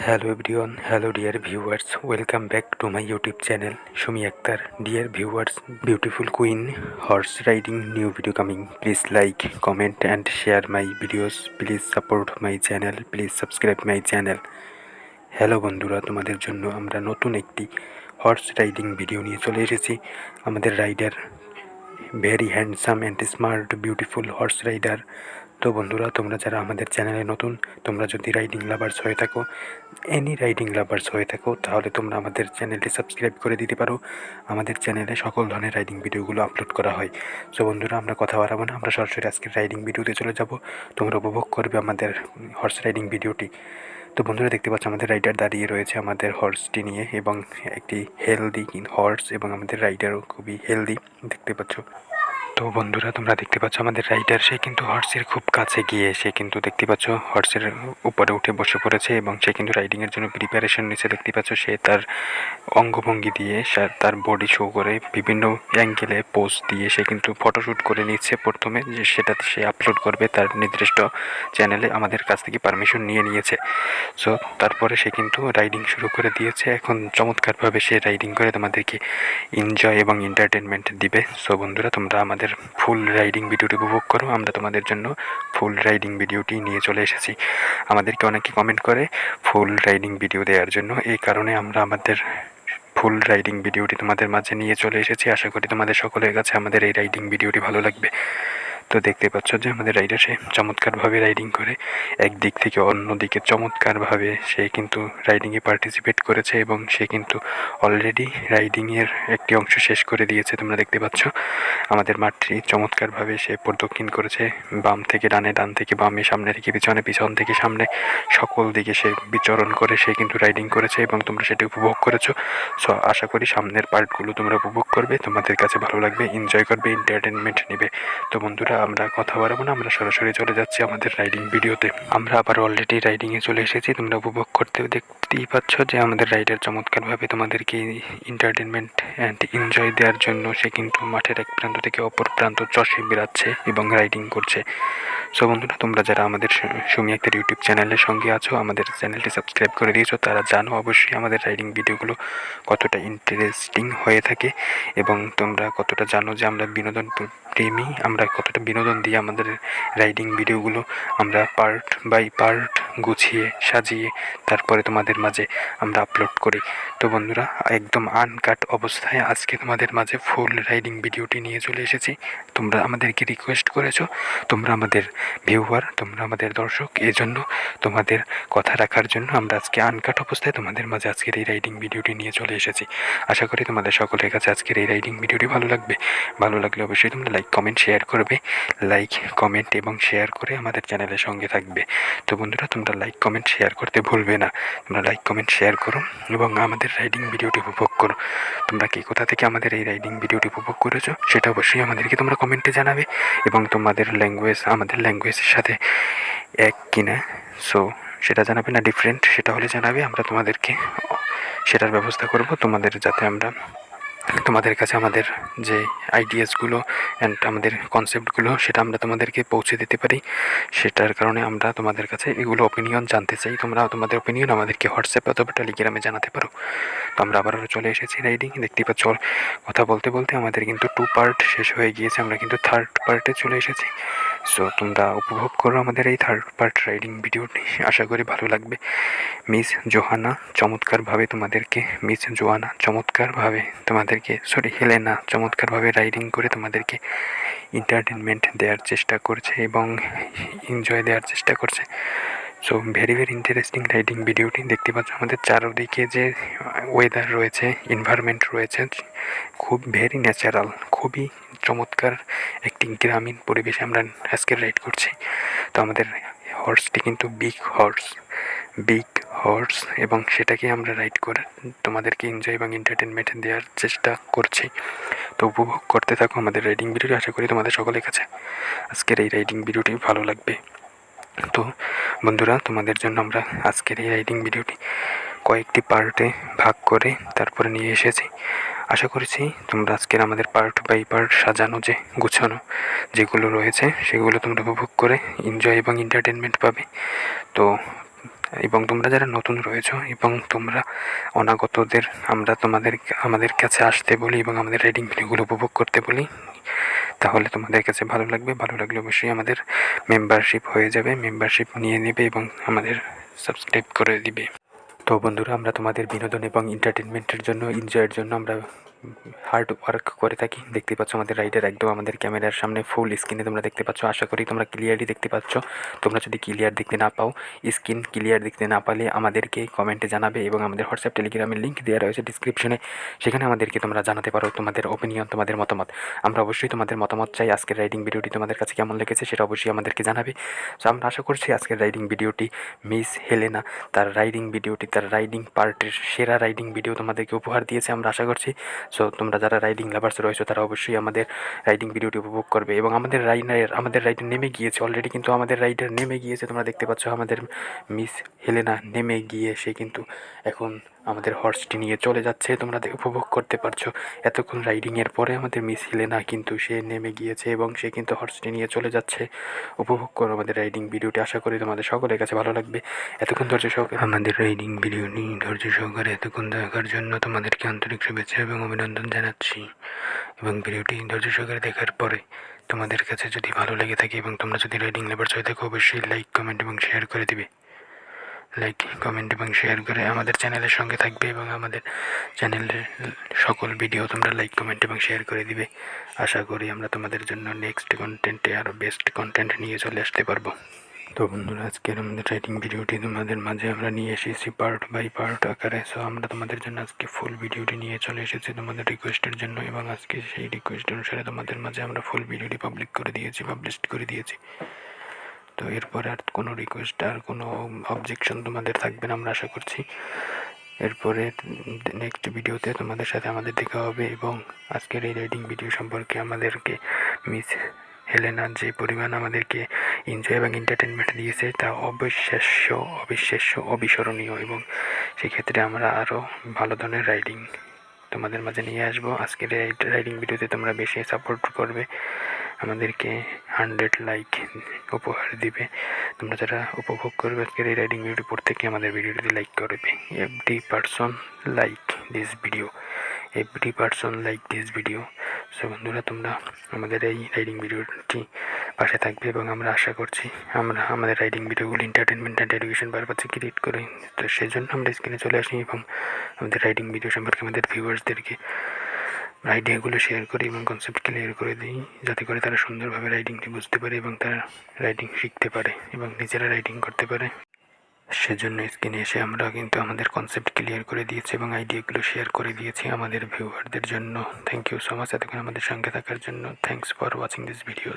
Hello everyone, hello dear viewers, welcome back to my YouTube channel Shumi Akhtar. Dear viewers, beautiful queen horse riding new video coming. Please like, comment and share my videos. Please support my channel. Please subscribe my channel. Hello বন্ধুরা, তোমাদের জন্য আমরা নতুন একটি horse riding video নিয়ে চলে এসেছি। আমাদের rider very handsome and smart beautiful horse rider. তো বন্ধুরা, তোমরা যারা আমাদের চ্যানেলে নতুন, তোমরা যদি রাইডিং লাভার্স হয়ে থাকো, এনি রাইডিং লাভার্স হয়ে থাকো, তাহলে তোমরা আমাদের চ্যানেলটি সাবস্ক্রাইব করে দিতে পারো। আমাদের চ্যানেলে সকল ধরনের রাইডিং ভিডিওগুলো আপলোড করা হয়। সো বন্ধুরা, আমরা কথা বাড়াবো না, আমরা সরাসরি আজকের রাইডিং ভিডিওতে চলে যাব। তোমরা উপভোগ করবে আমাদের হর্স রাইডিং ভিডিওটি। তো বন্ধুরা, দেখতে পাচ্ছ আমাদের রাইডার দাঁড়িয়ে রয়েছে আমাদের হর্সটি নিয়ে, এবং একটি হেলদি হর্স, এবং আমাদের রাইডারও খুবই হেলদি দেখতে পাচ্ছ। তো বন্ধুরা, তোমরা দেখতে পাচ্ছ আমাদের রাইডার, সে কিন্তু হর্সের খুব কাছে গিয়ে সে কিন্তু দেখতে পাচ্ছ হর্সের উপরে উঠে বসে পড়েছে, এবং সে কিন্তু রাইডিংয়ের জন্য প্রিপারেশন নিচ্ছে। দেখতে পাচ্ছ সে তার অঙ্গভঙ্গি দিয়ে তার বডি শো করে বিভিন্ন অ্যাঙ্গেলে পোজ দিয়ে সে কিন্তু ফটোশ্যুট করে নিচ্ছে প্রথমে, যে সেটা সে আপলোড করবে তার নির্দিষ্ট চ্যানেলে। আমাদের কাছ থেকে পারমিশন নিয়ে নিয়েছে। সো তারপরে সে কিন্তু রাইডিং শুরু করে দিয়েছে। এখন চমৎকারভাবে সে রাইডিং করে তোমাদেরকে এনজয় এবং এন্টারটেনমেন্ট দিবে। সো বন্ধুরা, তোমরা আমাদের ফুল রাইডিং ভিডিওটি উপভোগ করো। আমরা তোমাদের জন্য ফুল রাইডিং ভিডিওটি নিয়ে চলে এসেছি। আমাদেরকে অনেকে কমেন্ট করে ফুল রাইডিং ভিডিও দেওয়ার জন্য, এই কারণে আমরা আমাদের ফুল রাইডিং ভিডিওটি তোমাদের মাঝে নিয়ে চলে এসেছি। আশা করি তোমাদের সকলের কাছে আমাদের এই রাইডিং ভিডিওটি ভালো লাগবে। তো দেখতে পাচ্ছ যে আমাদের রাইডার সে চমৎকারভাবে রাইডিং করে একদিক থেকে অন্য দিকে চমৎকারভাবে সে কিন্তু রাইডিংয়ে পার্টিসিপেট করেছে, এবং সে কিন্তু অলরেডি রাইডিংয়ের একটি অংশ শেষ করে দিয়েছে। তোমরা দেখতে পাচ্ছ আমাদের মাঠটি চমৎকারভাবে সে প্রদক্ষিণ করেছে, বাম থেকে ডানে, ডান থেকে বামে, সামনে থেকে পিছনে, পিছন থেকে সামনে, সকল দিকে সে বিচরণ করে সে কিন্তু রাইডিং করেছে, এবং তোমরা সেটি উপভোগ করেছো। সো আশা করি সামনের পার্টগুলো তোমরা উপভোগ করবে, তোমাদের কাছে ভালো লাগবে, এনজয় করবে, এন্টারটেনমেন্ট নেবে। তো বন্ধুরা, আমরা কথা বাড়াবো না, আমরা সরাসরি চলে যাচ্ছি আমাদের রাইডিং ভিডিওতে। আমরা আবার অলরেডি রাইডিংয়ে চলে এসেছি। তোমরা উপভোগ করতে দেখতেই পাচ্ছ যে আমাদের রাইডার চমৎকারভাবে তোমাদেরকে এন্টারটেনমেন্ট অ্যান্ড এনজয় দেওয়ার জন্য সে কিন্তু মাঠের এক প্রান্ত থেকে অপর প্রান্ত চষে বেড়াচ্ছে এবং রাইডিং করছে। সো বন্ধুরা, তোমরা যারা আমাদের সুমি আক্তার ইউটিউব চ্যানেলের সঙ্গে আছো, আমাদের চ্যানেলটি সাবস্ক্রাইব করে দিয়েছো, তারা জানো অবশ্যই আমাদের রাইডিং ভিডিওগুলো কতটা ইন্টারেস্টিং হয়ে থাকে, এবং তোমরা কতটা জানো যে আমরা বিনোদন প্রেমী, আমরা কতটা বিনোদন দিয়ে আমাদের রাইডিং ভিডিওগুলো আমরা পার্ট বাই পার্ট গুছিয়ে সাজিয়ে তারপরে তোমাদের মাঝে আমরা আপলোড করি। তো বন্ধুরা, একদম আনকাট অবস্থায় আজকে তোমাদের মাঝে ফুল রাইডিং ভিডিওটি নিয়ে চলে এসেছি। তোমরা আমাদেরকে রিকোয়েস্ট করেছো, তোমরা আমাদের ভিউয়ার, তোমরা আমাদের দর্শক, এজন্য তোমাদের কথা রাখার জন্য আমরা আজকে আনকাট অবস্থায় তোমাদের মাঝে আজকের এই রাইডিং ভিডিওটি নিয়ে চলে এসেছি। আশা করি তোমাদের সকলের কাছে আজকের এই রাইডিং ভিডিওটি ভালো লাগবে। ভালো লাগলে অবশ্যই তোমরা লাইক কমেন্ট শেয়ার করবে। লাইক কমেন্ট এবং শেয়ার করে আমাদের চ্যানেলের সঙ্গে থাকবে। তো বন্ধুরা, তোমরা লাইক কমেন্ট শেয়ার করতে ভুলবে না। তোমরা লাইক কমেন্ট শেয়ার করো এবং আমাদের রাইডিং ভিডিওটি উপভোগ করো। তোমরা কি কোথা থেকে আমাদের এই রাইডিং ভিডিওটি উপভোগ করেছো সেটা অবশ্যই আমাদেরকে তোমরা কমেন্টে জানাবে, এবং তোমাদের ল্যাঙ্গুয়েজ আমাদের ল্যাঙ্গুয়েজের সাথে এক কিনা সো সেটা জানাবে, না ডিফারেন্ট সেটা হলে জানাবে। আমরা তোমাদেরকে সেটার ব্যবস্থা করব, তোমাদের যাতে আমরা তোমাদের কাছে আমাদের যে আইডিয়াসগুলো অ্যান্ড আমাদের কনসেপ্টগুলো সেটা আমরা তোমাদেরকে পৌঁছে দিতে পারি। সেটার কারণে আমরা তোমাদের কাছে এগুলো ওপিনিয়ন জানতে চাই। তোমরা তোমাদের ওপিনিয়ন আমাদেরকে হোয়াটসঅ্যাপ অথবা টেলিগ্রামে জানাতে পারো। তো আমরা আবারও চলে এসেছি রাইডিং। দেখতেই পাচ্ছ কথা বলতে বলতে আমাদের কিন্তু 2 পার্ট শেষ হয়ে গিয়েছে, আমরা কিন্তু 3rd পার্টে চলে এসেছি। সো তোমরা উপভোগ করো আমাদের এই 3rd পার্ট রাইডিং ভিডিওটি, আশা করি ভালো লাগবে। মিস জোহানা চমৎকারভাবে তোমাদেরকে হেলেনা চমৎকারভাবে রাইডিং করে তোমাদেরকে এন্টারটেনমেন্ট দেওয়ার চেষ্টা করছে এবং এনজয় দেওয়ার চেষ্টা করছে। So very very interesting riding ভিডিওটি। দেখতে পাচ্ছ আমাদের চারদিকে যে ওয়েদার রয়েছে, এনভায়রনমেন্ট রয়েছে, খুব ভেরি ন্যাচারাল, খুবই চমৎকার একটি গ্রামীণ পরিবেশে আমরা আজকে রাইড করছি। তো আমাদের হর্সটি কিন্তু বিগ হর্স, এবং সেটাকে আমরা রাইড করে তোমাদেরকে এনজয় এবং এন্টারটেনমেন্ট দেওয়ার চেষ্টা করছি। তো উপভোগ করতে থাকো আমাদের রাইডিং ভিডিওটি। আশা করি তোমাদের সকলের কাছে আজকের এই রাইডিং ভিডিওটি ভালো লাগবে। তো বন্ধুরা, তোমাদের জন্য আমরা আজকের এই রাইডিং ভিডিওটি কয়েকটি পার্টে ভাগ করে তারপরে নিয়ে এসেছি। আশা করছি তোমরা আজকের আমাদের পার্ট বাই পার্ট সাজানো যে গুছানো যেগুলো রয়েছে সেগুলো তোমরা উপভোগ করে এনজয় এবং এন্টারটেনমেন্ট পাবে। তো এবং তোমরা যারা নতুন রয়েছো এবং তোমরা অনাগতদের আমরা আমাদের কাছে আসতে বলি এবং আমাদের রাইডিং ভিডিওগুলো উপভোগ করতে বলি, তাহলে তোমাদের কাছে ভালো লাগবে। ভালো লাগলে অবশ্যই আমাদের মেম্বারশিপ হয়ে যাবে, মেম্বারশিপ নিয়ে নেবে এবং আমাদের সাবস্ক্রাইব করে দিবে। তো বন্ধুরা, আমরা তোমাদের বিনোদন এবং এন্টারটেনমেন্টের জন্য, এনজয়ের জন্য আমরা হার্ড ওয়ার্ক করে থাকি। দেখতে পাচ্ছ আমাদের রাইডার একদম আমাদের ক্যামেরার সামনে ফুল স্ক্রিনে তোমরা দেখতে পাচ্ছ। আশা করি তোমরা ক্লিয়ারলি দেখতে পাচ্ছ। তোমরা যদি ক্লিয়ার দেখতে না পাও, স্ক্রিন ক্লিয়ার দেখতে না পারলে আমাদেরকে কমেন্টে জানাবে এবং আমাদের হোয়াটসঅ্যাপ টেলিগ্রামের লিঙ্ক দেওয়া রয়েছে ডিসক্রিপশনে, সেখানে আমাদেরকে তোমরা জানাতে পারো তোমাদের ওপিনিয়ন, তোমাদের মতামত। আমরা অবশ্যই তোমাদের মতামত চাই। আজকের রাইডিং ভিডিওটি তোমাদের কাছে কেমন লেগেছে সেটা অবশ্যই আমাদেরকে জানাবে। সো আমরা আশা করছি আজকের রাইডিং ভিডিওটি মিস হেলেনা তার রাইডিং ভিডিওটি, তার রাইডিং পার্টের সেরা রাইডিং ভিডিও তোমাদেরকে উপহার দিয়েছে, আমরা আশা করছি। সো তোমরা যারা রাইডিং লাভার্স রয়েছে তারা অবশ্যই আমাদের রাইডিং ভিডিওটি উপভোগ করবে। এবং আমাদের রাইডার নেমে গিয়েছে অলরেডি, কিন্তু আমাদের রাইডার নেমে গিয়েছে। তোমরা দেখতে পাচ্ছ আমাদের মিস হেলেনা নেমে গিয়ে সে কিন্তু এখন আমাদের হর্সটি নিয়ে চলে যাচ্ছে। তোমরা উপভোগ করতে পারছো এতক্ষণ রাইডিংয়ের পরে আমাদের মিস হেলেনা কিন্তু সে নেমে গিয়েছে এবং সে কিন্তু হর্সটি নিয়ে চলে যাচ্ছে। উপভোগ করো আমাদের রাইডিং ভিডিওটি। আশা করি তোমাদের সকলের কাছে ভালো লাগবে। এতক্ষণ ধৈর্য সহকারে আমাদের রাইডিং ভিডিওটি ধৈর্য সহকারে এতক্ষণ দেখার জন্য তোমাদেরকে আন্তরিক শুভেচ্ছা এবং অভিনন্দন জানাচ্ছি। এবং ভিডিওটি ধৈর্য সহকারে দেখার পরে তোমাদের কাছে যদি ভালো লেগে থাকে এবং তোমরা যদি রাইডিং লাভার্স হয়ে থাকো, অবশ্যই লাইক, কমেন্ট এবং শেয়ার করে দিবে। লাইক, কমেন্ট এবং শেয়ার করে আমাদের চ্যানেলের সঙ্গে থাকবে এবং আমাদের চ্যানেলের সকল ভিডিও তোমরা লাইক, কমেন্ট এবং শেয়ার করে দিবে। আশা করি আমরা তোমাদের জন্য নেক্সট কন্টেন্টে আরও বেস্ট কন্টেন্ট নিয়ে চলে আসতে পারবো। তো বন্ধুরা, আজকের আমাদের রাইডিং ভিডিওটি তোমাদের মাঝে আমরা নিয়ে এসেছি পার্ট বাই পার্ট আকারে। সো আমরা তোমাদের জন্য আজকে ফুল ভিডিওটি নিয়ে চলে এসেছি তোমাদের রিকোয়েস্টের জন্য, এবং আজকে সেই রিকোয়েস্ট অনুসারে তোমাদের মাঝে আমরা ফুল ভিডিওটি পাবলিশ করে দিয়েছি। তো এরপরে আর কোনো রিকোয়েস্ট আর কোনো অবজেকশন তোমাদের থাকবে না আমরা আশা করছি। এরপরে নেক্সট ভিডিওতে তোমাদের সাথে আমাদের দেখা হবে। এবং আজকের এই রাইডিং ভিডিও সম্পর্কে আমাদেরকে মিস হেলেনা যে পরিমাণ আমাদেরকে এনজয় এবং এন্টারটেনমেন্ট দিয়েছে তা অবিশ্বাস্য, অবিস্মরণীয়। এবং সেক্ষেত্রে আমরা আরও ভালো ধরনের রাইডিং তোমাদের মাঝে নিয়ে আসবো। আজকের এই রাইডিং ভিডিওতে তোমরা বেশি সাপোর্ট করবে, আমাদেরকে 100 লাইক উপহার দিবে। তোমরা যারা উপভোগ করবে আজকের এই রাইডিং ভিডিওটি, প্রত্যেকে আমাদের ভিডিওটি লাইক করবে। Every person like this video. So বন্ধুরা, তোমরা আমাদের এই রাইডিং ভিডিওটি পাশে থাকবে এবং আমরা আশা করছি আমরা আমাদের রাইডিং ভিডিওগুলো এন্টারটেনমেন্ট অ্যান্ড এডুকেশন পারপাসে ক্রিয়েট করি। তো সেজন্য আমরা স্ক্রিনে চলে আসি এবং আমাদের রাইডিং ভিডিও সম্পর্কে আমাদের ভিউয়ার্সদেরকে আইডিয়াগুলো শেয়ার করি এবং কনসেপ্ট ক্লিয়ার করে দিই, যাতে করে তারা সুন্দরভাবে রাইডিংটি বুঝতে পারে এবং তারা রাইডিং শিখতে পারে এবং নিজেরা রাইডিং করতে পারে। সেজন্য স্ক্রিনে এসে আমরা কিন্তু আমাদের কনসেপ্ট ক্লিয়ার করে দিয়েছি এবং আইডিয়াগুলো শেয়ার করে দিয়েছি আমাদের ভিউয়ারদের জন্য। থ্যাংক ইউ সো মাচ এতক্ষণ আমাদের সঙ্গে থাকার জন্য। Thanks for watching this videos.